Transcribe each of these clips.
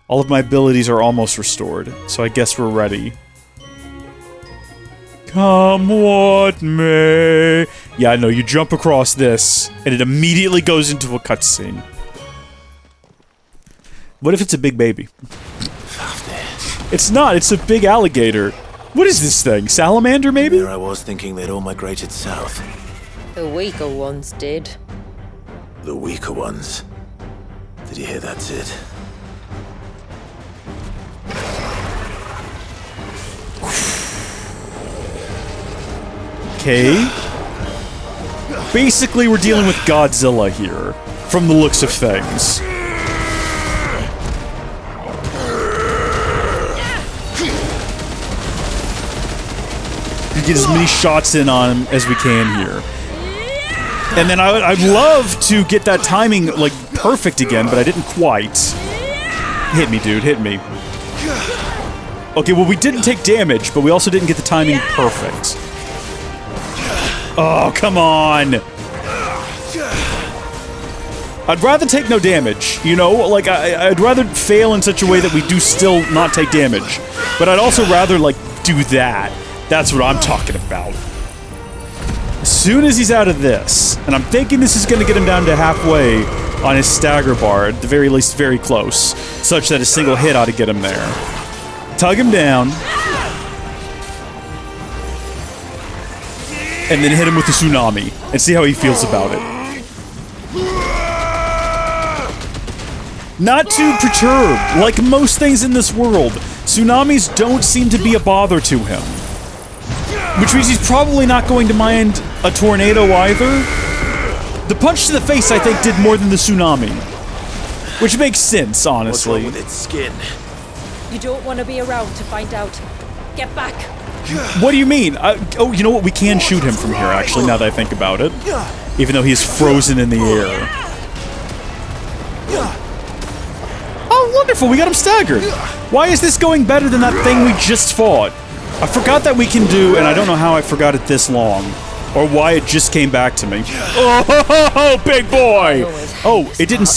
All of my abilities are almost restored, so I guess we're ready. Come what may. Yeah, I know, you jump across this, and it immediately goes into a cutscene. What if it's a big baby? It's not, it's a big alligator. What is this thing? Salamander, maybe? There I was thinking they'd all migrated south. The weaker ones did. The weaker ones. Did you hear that, Sid? Okay. Basically, we're dealing with Godzilla here, from the looks of things. We get as many shots in on him as we can here. And then I'd love to get that timing, like, perfect again, but I didn't quite. Hit me, dude, hit me. Okay, well, we didn't take damage, but we also didn't get the timing perfect. Oh, come on! I'd rather take no damage, you know? Like, I'd rather fail in such a way that we do still not take damage. But I'd also rather, like, do that. That's what I'm talking about. As soon as he's out of this, and I'm thinking this is going to get him down to halfway on his stagger bar, at the very least very close, such that a single hit ought to get him there. Tug him down. And then hit him with the tsunami, and see how he feels about it. Not too perturbed. Like most things in this world, tsunamis don't seem to be a bother to him. Which means he's probably not going to mind a tornado either. The punch to the face, I think, did more than the tsunami. Which makes sense, honestly. What's wrong with its skin? You don't want to be around to find out. Get back! What do you mean? Oh, you know what? We can shoot him from here, actually, now that I think about it. Even though he's frozen in the air. Oh, wonderful! We got him staggered! Why is this going better than that thing we just fought? I forgot that we can do, and I don't know how I forgot it this long. Or why it just came back to me. Oh, big boy! Oh, it didn't...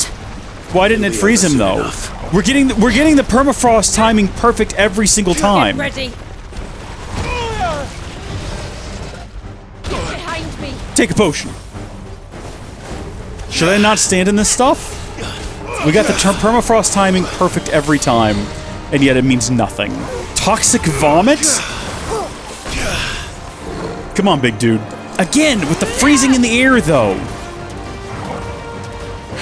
Why didn't it freeze him, though? We're getting the permafrost timing perfect every single time. Get ready! Get behind me! Take a potion. Should I not stand in this stuff? We got the permafrost timing perfect every time, and yet it means nothing. Toxic vomit? Come on, big dude. Again, with the freezing in the air, though.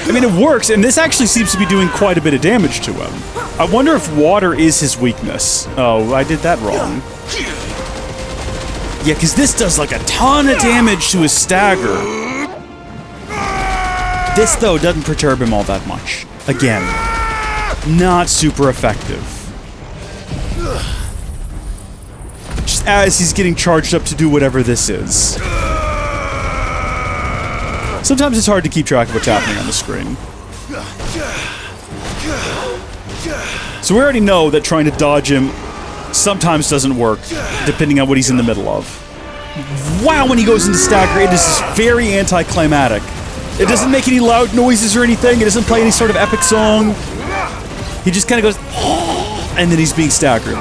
I mean, it works, and this actually seems to be doing quite a bit of damage to him. I wonder if water is his weakness. Oh, I did that wrong. Yeah, because this does like a ton of damage to his stagger. This, though, doesn't perturb him all that much. Again, not super effective. Just as he's getting charged up to do whatever this is. Sometimes it's hard to keep track of what's happening on the screen. So we already know that trying to dodge him sometimes doesn't work, depending on what he's in the middle of. Wow, when he goes into stagger, it is very anticlimactic. It doesn't make any loud noises or anything, it doesn't play any sort of epic song. He just kind of goes, and then he's being staggered.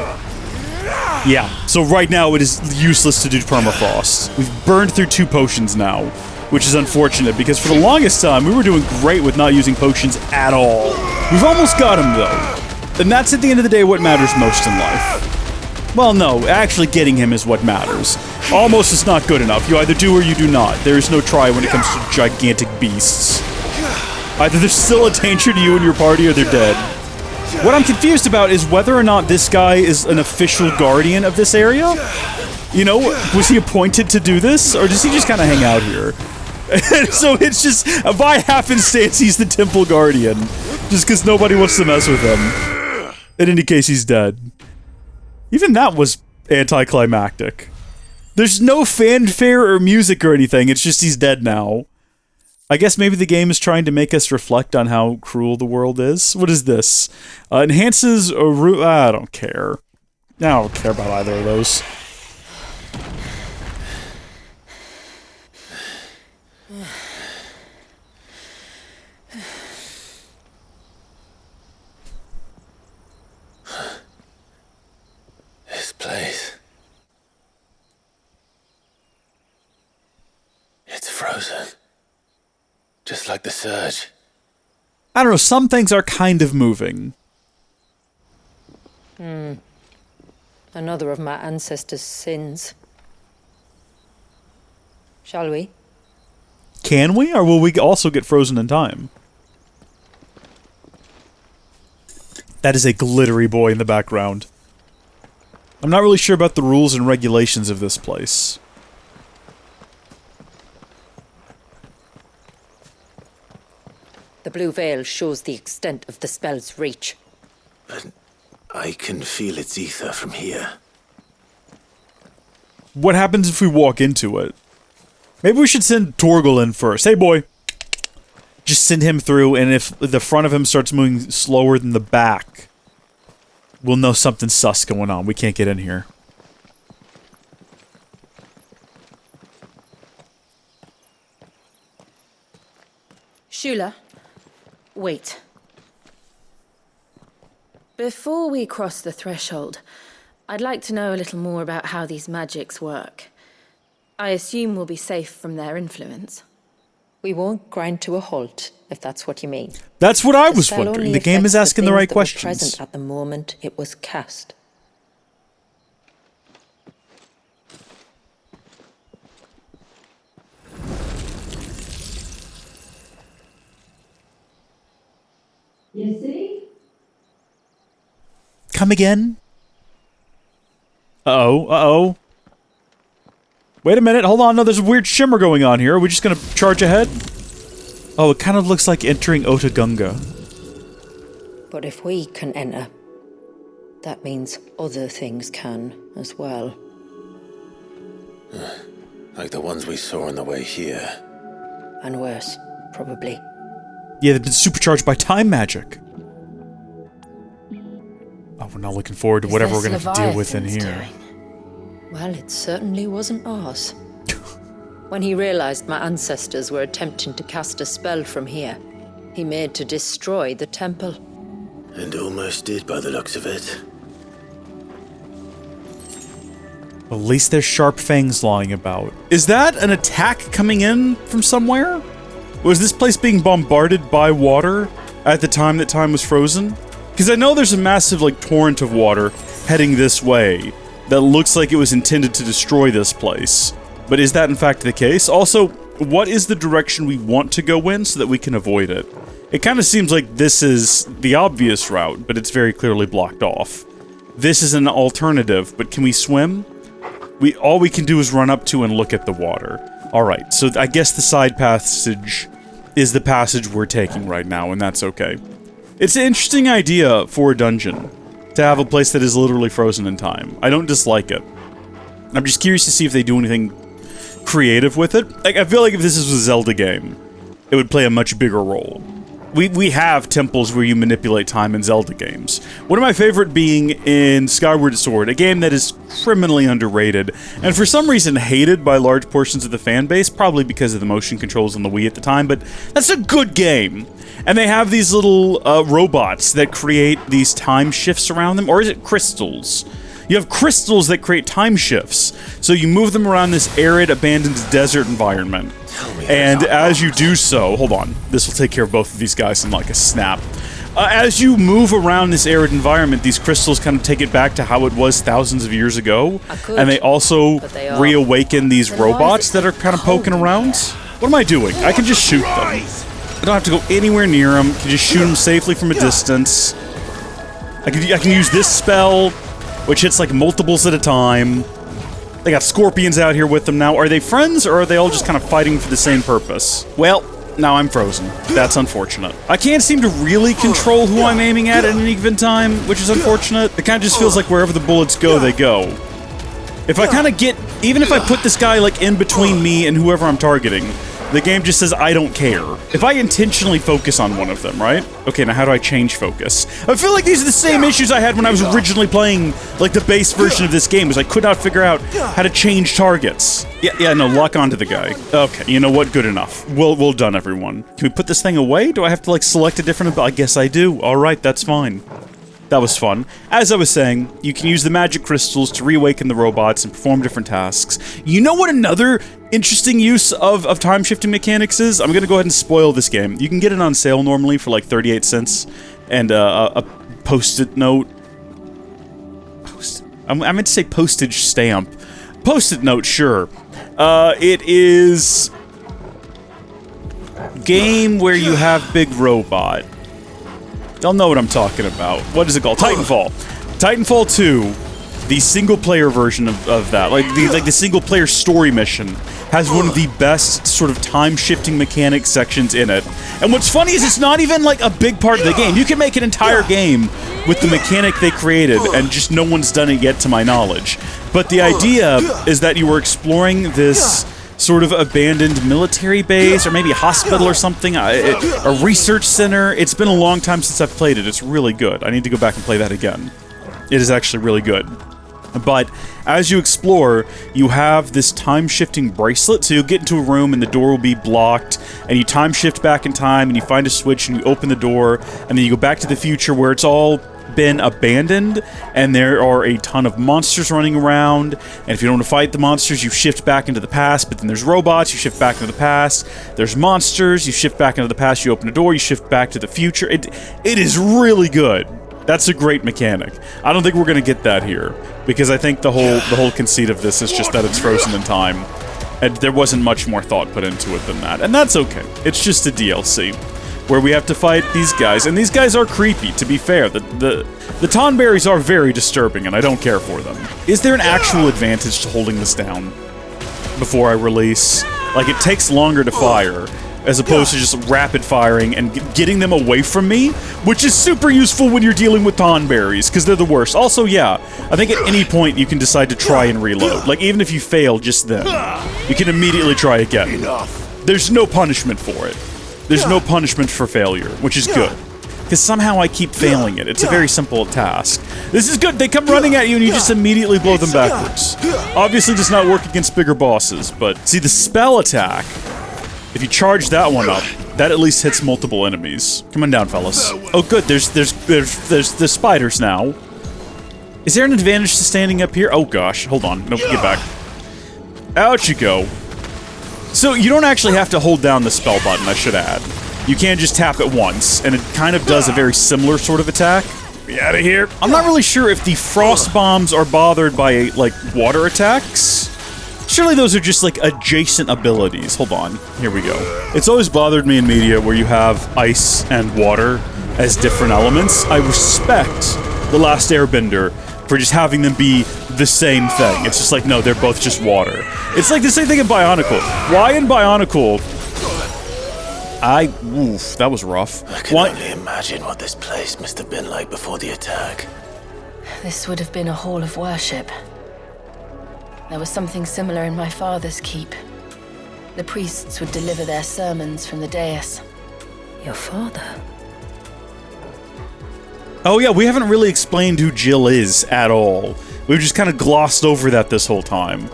Yeah, so right now it is useless to do permafrost. We've burned through 2 potions now, which is unfortunate, because for the longest time, we were doing great with not using potions at all. We've almost got him, though. And that's, at the end of the day, what matters most in life. Well, no, actually getting him is what matters. Almost is not good enough. You either do or you do not. There is no try when it comes to gigantic beasts. Either they're still a danger to you and your party, or they're dead. What I'm confused about is whether or not this guy is an official guardian of this area. You know, was he appointed to do this, or does he just kind of hang out here? So it's just, by happenstance, he's the temple guardian. Just because nobody wants to mess with him. In any case, he's dead. Even that was anticlimactic. There's no fanfare or music or anything, it's just he's dead now. I guess maybe the game is trying to make us reflect on how cruel the world is. What is this? Enhances or I don't care. I don't care about either of those. like the surge. I don't know, some things are kind of moving. Another of my ancestors' sins. Shall we? Can we, or will we also get frozen in time? That is a glittery boy in the background. I'm not really sure about the rules and regulations of this place. The blue veil shows the extent of the spell's reach. But I can feel its ether from here. What happens if we walk into it? Maybe we should send Torgal in first. Hey, boy. Just send him through, and if the front of him starts moving slower than the back, we'll know something sus going on. We can't get in here. Shula, wait. Before we cross the threshold, I'd like to know a little more about how these magics work. I assume we'll be safe from their influence. We won't grind to a halt, if that's what you mean. That's what I was spell wondering. only The game is affects asking the things right that were questions. present at the moment it was cast. You see? Come again? Uh-oh, uh-oh. Wait a minute, hold on, no, there's a weird shimmer going on here. Are we just gonna charge ahead? Oh, it kind of looks like entering Otagunga. But if we can enter, that means other things can as well. Like the ones we saw on the way here. And worse, probably. Yeah, they've been supercharged by time magic. Oh, we're not looking forward to whatever we're gonna have to deal with in here. Well, it certainly wasn't ours. When he realized my ancestors were attempting to cast a spell from here, he made to destroy the temple. And almost did by the looks of it. At least there's sharp fangs lying about. Is that an attack coming in from somewhere? Was this place being bombarded by water at the time that time was frozen? Because I know there's a massive, like, torrent of water heading this way that looks like it was intended to destroy this place. But is that in fact the case? Also, what is the direction we want to go in so that we can avoid it? It kind of seems like this is the obvious route, but it's very clearly blocked off. This is an alternative, but can we swim? All we can do is run up to and look at the water. Alright, so I guess the side passage is the passage we're taking right now, and that's okay. It's an interesting idea for a dungeon, to have a place that is literally frozen in time. I don't dislike it. I'm just curious to see if they do anything creative with it. Like, I feel like if this is a Zelda game, it would play a much bigger role. We have temples where you manipulate time in Zelda games. One of my favorite being in Skyward Sword, a game that is criminally underrated, and for some reason hated by large portions of the fan base, probably because of the motion controls on the Wii at the time, but that's a good game. And they have these little robots that create these time shifts around them, or is it crystals? You have crystals that create time shifts, so you move them around this arid, abandoned desert environment. And as you do so, hold on, this will take care of both of these guys in like a snap. As you move around this arid environment, these crystals kind of take it back to how it was thousands of years ago, and they also reawaken these robots that are kind of poking around. What am I doing? I can just shoot them. I don't have to go anywhere near them. I can just shoot them safely from a distance. I can use this spell, which hits like multiples at a time. They got scorpions out here with them now. Are they friends, or are they all just kind of fighting for the same purpose? Well, now I'm frozen. That's unfortunate. I can't seem to really control who I'm aiming at any given time, which is unfortunate. It kind of just feels like wherever the bullets go, they go. If I kind of get... Even if I put this guy, like, in between me and whoever I'm targeting, the game just says, I don't care. If I intentionally focus on one of them, right? Okay, now how do I change focus? I feel like these are the same issues I had when I was originally playing, like, the base version of this game, was I could not figure out how to change targets. Yeah, no, lock onto the guy. Okay, you know what? Good enough. Well done, everyone. Can we put this thing away? Do I have to, like, select a different... I guess I do. Alright, that's fine. That was fun. As I was saying, you can use the magic crystals to reawaken the robots and perform different tasks. You know what another interesting use of time-shifting mechanics is? I'm gonna go ahead and spoil this game. You can get it on sale normally for like 38 cents, and a post-it note. I meant to say postage stamp. Post-it note, sure. It is game where you have big robot. Y'all know what I'm talking about. What is it called? Titanfall. Titanfall 2, the single-player version of that, like the single-player story mission, has one of the best sort of time-shifting mechanic sections in it. And what's funny is it's not even like a big part of the game. You can make an entire game with the mechanic they created, and just no one's done it yet to my knowledge. But the idea is that you were exploring this sort of abandoned military base, or maybe a hospital or something, a research center. It's been a long time since I've played it. It's really good. I need to go back and play that again. It is actually really good. But as you explore, you have this time-shifting bracelet, so you'll get into a room and the door will be blocked, and you time-shift back in time, and you find a switch and you open the door, and then you go back to the future where it's all been abandoned, and there are a ton of monsters running around, and if you don't want to fight the monsters, you shift back into the past, but then there's robots, you shift back into the past, there's monsters, you shift back into the past, you open a door, you shift back to the future. It is really good. That's a great mechanic. I don't think we're gonna get that here, because I think the whole conceit of this is just that it's frozen in time, and there wasn't much more thought put into it than that, and that's okay. It's just a DLC where we have to fight these guys, and these guys are creepy, to be fair. The Tonberries are very disturbing, and I don't care for them. Is there an actual advantage to holding this down before I release? Like, it takes longer to fire, as opposed to just rapid firing and getting them away from me, which is super useful when you're dealing with Tonberries, because they're the worst. Also, yeah, I think at any point you can decide to try and reload. Like, even if you fail just then, you can immediately try again. There's no punishment for it. There's no punishment for failure, which is good. Because somehow I keep failing it. It's a very simple task. This is good. They come running at you and you just immediately blow them backwards. Obviously does not work against bigger bosses, but see, the spell attack, if you charge that one up, that at least hits multiple enemies. Come on down, fellas. Oh good, there's spiders now. Is there an advantage to standing up here? Oh gosh, hold on. Nope, get back. Out you go. So you don't actually have to hold down the spell button, I should add. You can just tap it once, and it kind of does a very similar sort of attack. Get out of here. I'm not really sure if the frost bombs are bothered by, like, water attacks. Surely those are just, like, adjacent abilities. Hold on. Here we go. It's always bothered me in media where you have ice and water as different elements. I respect The Last Airbender for just having them be the same thing. It's just like, no, they're both just water. It's like the same thing in Bionicle. Why in Bionicle... Oof, that was rough. I can only imagine what this place must have been like before the attack. This would have been a hall of worship. There was something similar in my father's keep. The priests would deliver their sermons from the dais. Your father? Oh yeah, we haven't really explained who Jill is at all. We've just kind of glossed over that this whole time.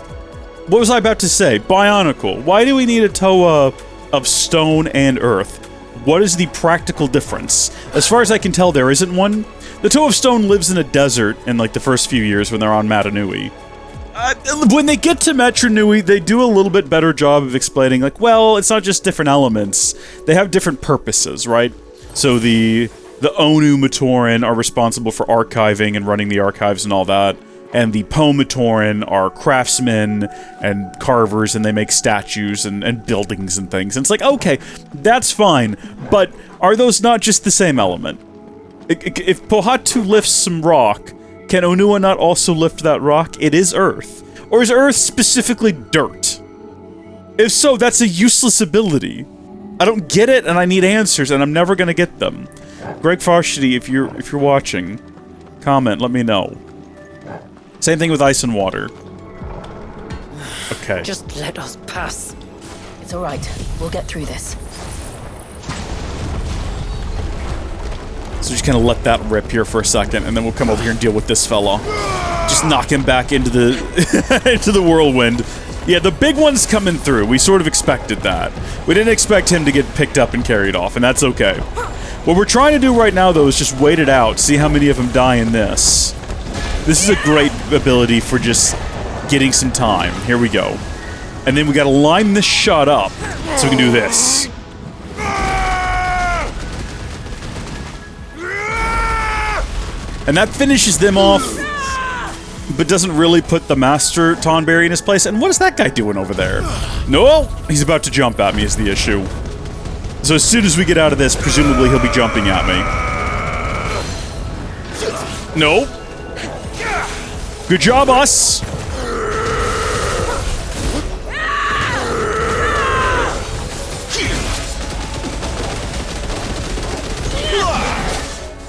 What was I about to say? Bionicle. Why do we need a Toa of stone and earth? What is the practical difference? As far as I can tell, there isn't one. The Toa of Stone lives in a desert in like the first few years when they're on Matanui. When they get to Matanui, they do a little bit better job of explaining, like, well, it's not just different elements. They have different purposes, right? So the Onu Matoran are responsible for archiving and running the archives and all that. And the Pomatoran are craftsmen and carvers, and they make statues and buildings and things. And it's like, okay, that's fine, but are those not just the same element? If Pohatu lifts some rock, can Onua not also lift that rock? It is earth. Or is earth specifically dirt? If so, that's a useless ability. I don't get it, and I need answers, and I'm never gonna get them. Greg Farshidi, if you're watching, comment, let me know. Same thing with ice and water. Okay. Just let us pass. It's all right. We'll get through this. So just kind of let that rip here for a second, and then we'll come over here and deal with this fella. Just knock him back into the into the whirlwind. Yeah, the big one's coming through. We sort of expected that. We didn't expect him to get picked up and carried off, and that's okay. What we're trying to do right now, though, is just wait it out, see how many of them die in this. This is a great ability for just getting some time. Here we go. And then we gotta line this shot up so we can do this. And that finishes them off, but doesn't really put the Master Tonberry in his place. And what is that guy doing over there? No, he's about to jump at me is the issue. So as soon as we get out of this, presumably he'll be jumping at me. No. Good job, us.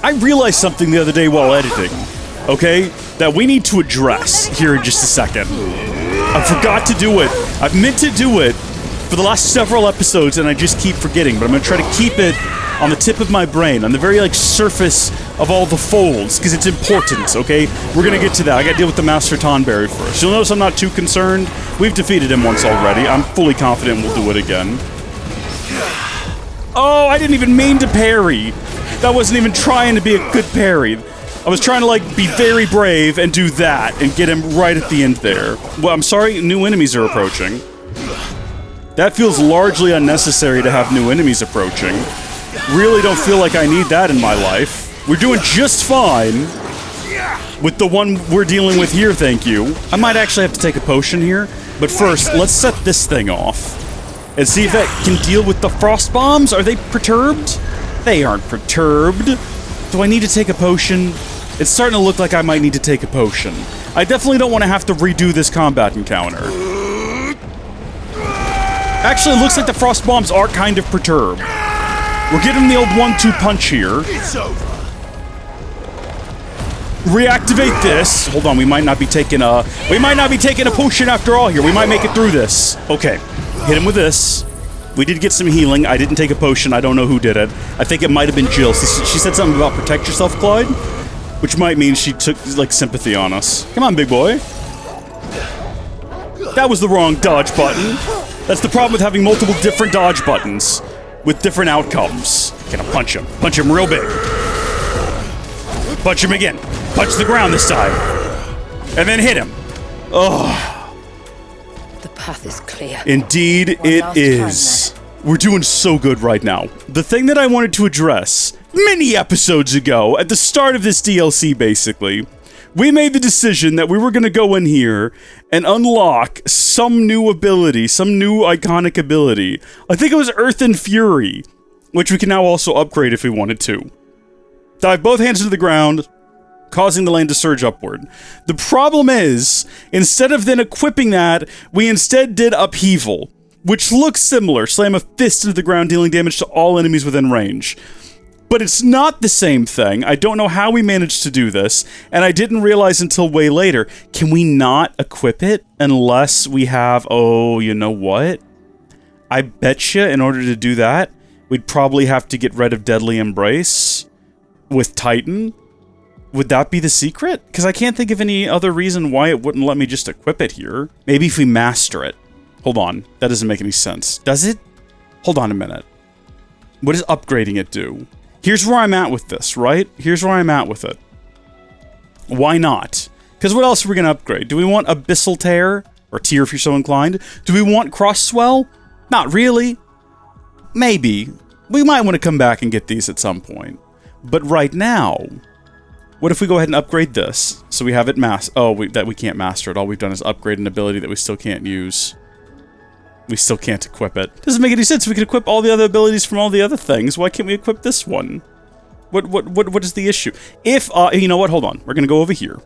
I realized something the other day while editing, okay, that we need to address here in just a second. I forgot to do it. I've meant to do it for the last several episodes, and I just keep forgetting, but I'm gonna try to keep it on the tip of my brain, on the very, like, surface of all the folds, because it's important, okay? We're gonna get to that. I gotta deal with the Master Tonberry first. You'll notice I'm not too concerned. We've defeated him once already. I'm fully confident we'll do it again. Oh, I didn't even mean to parry. That wasn't even trying to be a good parry. I was trying to, like, be very brave and do that and get him right at the end there. Well, I'm sorry, new enemies are approaching. That feels largely unnecessary to have new enemies approaching. Really don't feel like I need that in my life. We're doing just fine with the one we're dealing with here, thank you. I might actually have to take a potion here, but first, let's set this thing off and see if that can deal with the frost bombs. Are they perturbed? They aren't perturbed. Do I need to take a potion? It's starting to look like I might need to take a potion. I definitely don't want to have to redo this combat encounter. Actually, it looks like the frost bombs are kind of perturbed. We're getting the old 1-2 punch here. It's over. Reactivate this. Hold on, we might not be taking a potion after all here. We might make it through this. Okay, hit him with this. We did get some healing. I didn't take a potion. I don't know who did it. I think it might have been Jill. She said something about protect yourself, Clyde, which might mean she took, like, sympathy on us. Come on, big boy. That was the wrong dodge button. That's the problem with having multiple different dodge buttons with different outcomes. Gonna punch him. Punch him real big. Punch him again. Punch the ground this time. And then hit him. Oh. The path is clear. Indeed, it is. We're doing so good right now. The thing that I wanted to address many episodes ago, at the start of this DLC, basically, we made the decision that we were going to go in here and unlock some new ability, some new iconic ability. I think it was Earthen Fury, which we can now also upgrade if we wanted to. Dive both hands into the ground, causing the land to surge upward. The problem is, instead of then equipping that, we instead did Upheaval, which looks similar. Slam a fist into the ground, dealing damage to all enemies within range. But it's not the same thing. I don't know how we managed to do this, and I didn't realize until way later. Can we not equip it unless we have... Oh, you know what? I betcha in order to do that, we'd probably have to get rid of Deadly Embrace with Titan. Would that be the secret? Because I can't think of any other reason why it wouldn't let me just equip it here. Maybe if we master it. Hold on. That doesn't make any sense. Does it? Hold on a minute. What does upgrading it do? Here's where I'm at with this, right? Here's where I'm at with it. Why not? Because what else are we going to upgrade? Do we want Abyssal Tear? Or Tear if you're so inclined? Do we want Cross Swell? Not really. Maybe. We might want to come back and get these at some point. But right now... What if we go ahead and upgrade this? So we have it that we can't master it. All we've done is upgrade an ability that we still can't use. We still can't equip it. Doesn't make any sense. We can equip all the other abilities from all the other things. Why can't we equip this one? What is the issue? If, you know what? Hold on. We're gonna go over here.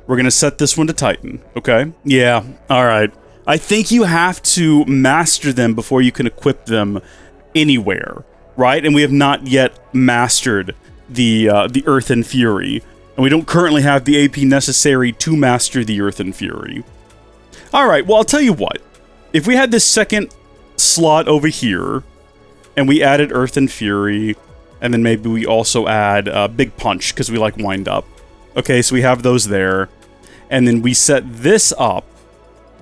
We're gonna set this one to Titan, okay? Yeah, alright. I think you have to master them before you can equip them anywhere, right? And we have not yet mastered the Earthen Fury, and we don't currently have the AP necessary to master the Earthen Fury. Alright, well, I'll tell you what. If we had this second slot over here, and we added Earthen Fury, and then maybe we also add Big Punch, because we like Wind Up. Okay, so we have those there. And then we set this up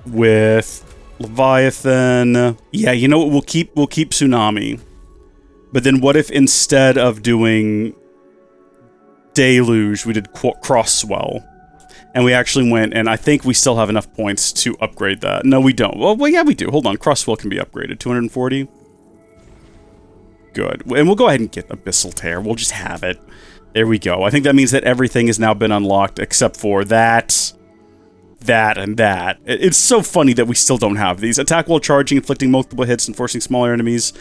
with Leviathan. Yeah, you know what? We'll keep Tsunami. But then what if instead of doing Deluge, we did Cross Swell? And we actually went, and I think we still have enough points to upgrade that. No, we don't. Well, yeah, we do. Hold on. Cross Swell can be upgraded. 240. Good. And we'll go ahead and get Abyssal Tear. We'll just have it. There we go. I think that means that everything has now been unlocked except for that, and that. It's so funny that we still don't have these. Attack while charging, inflicting multiple hits, and forcing smaller enemies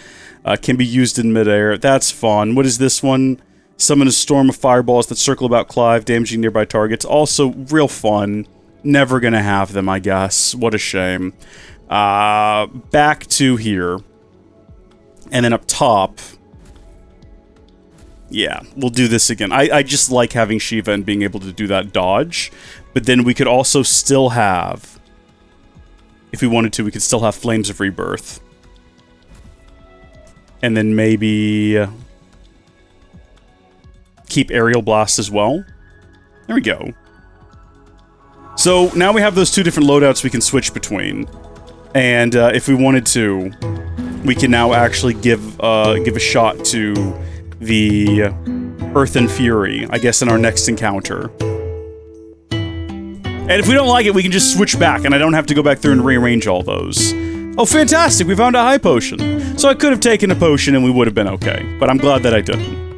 can be used in midair. That's fun. What is this one? Summon a storm of fireballs that circle about Clive, damaging nearby targets. Also, real fun. Never gonna have them, I guess. What a shame. Back to here. And then up top... Yeah, we'll do this again. I just like having Shiva and being able to do that dodge. But then we could also still have... If we wanted to, we could still have Flames of Rebirth. And then maybe... keep Aerial Blast as well. There we go. So now we have those two different loadouts we can switch between. And if we wanted to, we can now actually give a shot to the Earthen Fury, I guess, in our next encounter. And if we don't like it, we can just switch back, and I don't have to go back through and rearrange all those. Oh, fantastic! We found a high potion. So I could have taken a potion and we would have been okay. But I'm glad that I didn't.